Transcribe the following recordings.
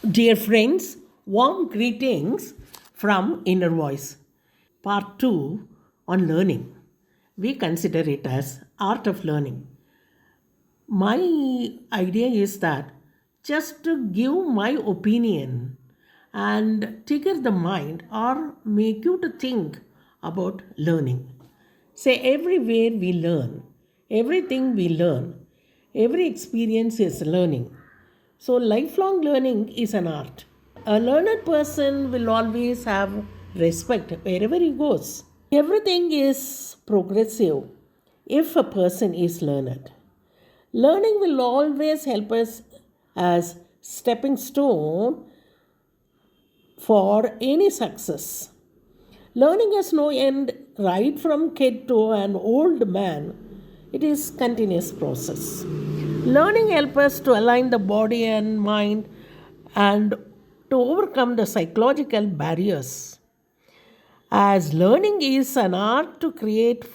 Dear friends, warm greetings from Inner Voice. Part 2 on learning. We consider it as art of learning. My idea is that just to give my opinion and trigger the mind or make you to think about learning. Say everywhere we learn, everything we learn, every experience is learning. So lifelong learning is an art. A learned person will always have respect wherever he goes. Everything is progressive if a person is learned. Learning will always help us as stepping stone for any success. Learning has no end right from kid to an old man. It is continuous process. Learning helps us to align the body and mind and to overcome the psychological barriers. As learning is an art to create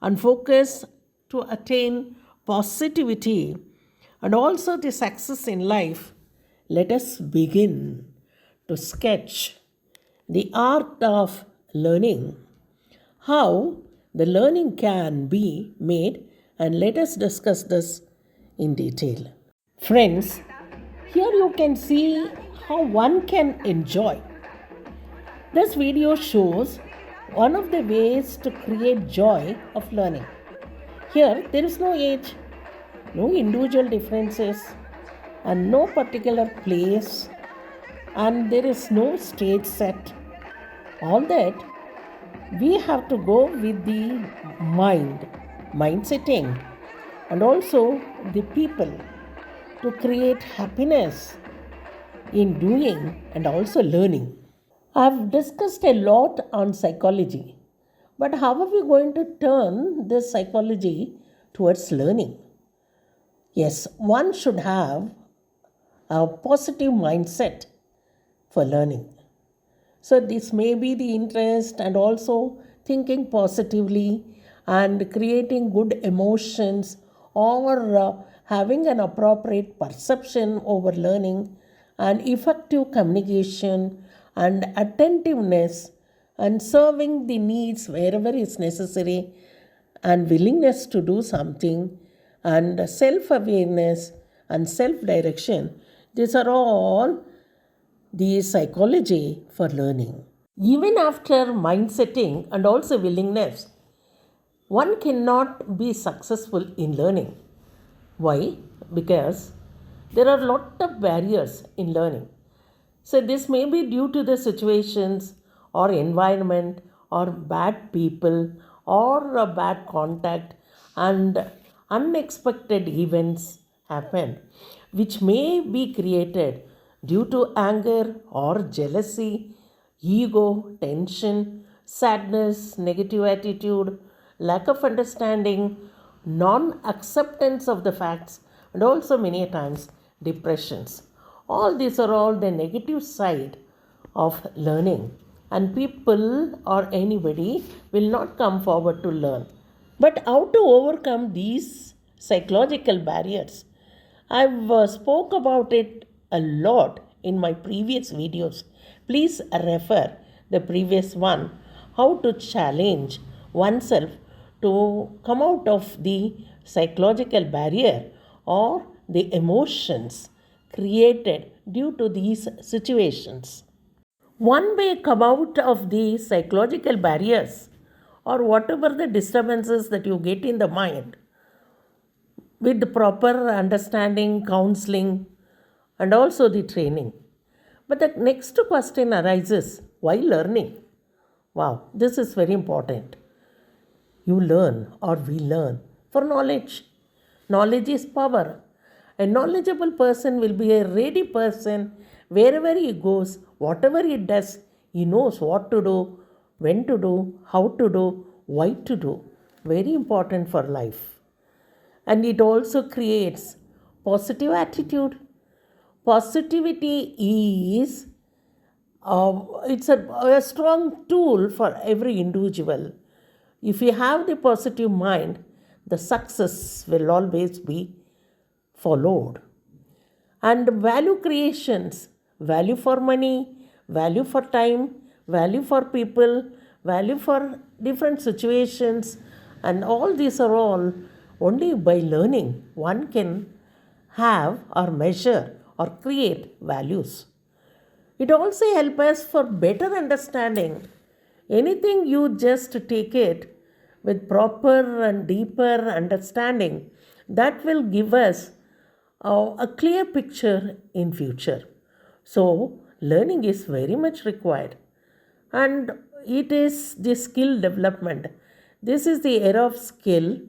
and focus to attain positivity and also the success in life, let us begin to sketch the art of learning, how the learning can be made, and let us discuss this in detail. Friends, here you can see how one can enjoy. This video shows one of the ways to create joy of learning. Here, there is no age, no individual differences, and no particular place, and there is no stage set. All that we have to go with the mind setting, and also the people to create happiness in doing and also learning. I've discussed a lot on psychology, but how are we going to turn this psychology towards learning? Yes, one should have a positive mindset for learning. So, this may be the interest and also thinking positively and creating good emotions or having an appropriate perception over learning and effective communication and attentiveness and serving the needs wherever is necessary and willingness to do something and self awareness and self direction. These are all the psychology for learning. Even after mind setting and also willingness, one cannot be successful in learning. Why? Because there are a lot of barriers in learning. So, this may be due to the situations or environment or bad people or a bad contact and unexpected events happen which may be created due to anger or jealousy, ego, tension, sadness, negative attitude, lack of understanding, non acceptance of the facts, and also many times depressions. All these are all the negative side of learning, and people or anybody will not come forward to learn. But how to overcome these psychological barriers? I've spoke about it a lot in my previous videos. Please refer the previous one, how to challenge oneself to come out of the psychological barrier or the emotions created due to these situations. One may come out of the psychological barriers or whatever the disturbances that you get in the mind with the proper understanding, counseling, and also the training. But the next question arises, why learning? Wow, this is very important. You learn or we learn for knowledge. Knowledge is power. A knowledgeable person will be a ready person wherever he goes, whatever he does, he knows what to do, when to do, how to do, why to do. Very important for life. And it also creates positive attitude. Positivity is it's a strong tool for every individual. If you have the positive mind, the success will always be followed. And value creations value for money, value for time, value for people, value for different situations, and all these are all only by learning one can have or measure or create values. It also helps us for better understanding. Anything you just take it with proper and deeper understanding, that will give us a clear picture in future. So learning is very much required, and it is the skill development. This is the era of skill,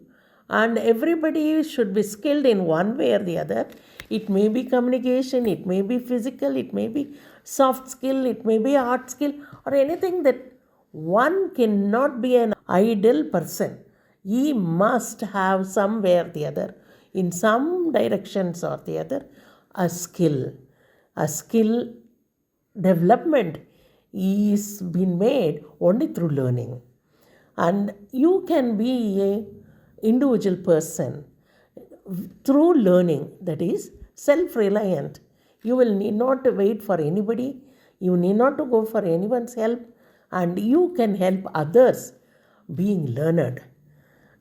and everybody should be skilled in one way or the other. It may be communication, it may be physical, it may be soft skill, it may be art skill, or anything that one cannot be an idle person. He must have somewhere or the other, in some directions or the other, a skill. A skill development is been made only through learning. And you can be a individual person through learning, that is self-reliant. You will need not to wait for anybody, you need not to go for anyone's help, and you can help others being learned.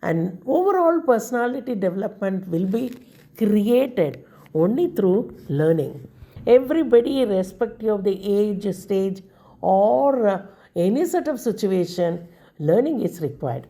And overall personality development will be created only through learning. Everybody, irrespective of the age, stage, or any sort of situation, learning is required.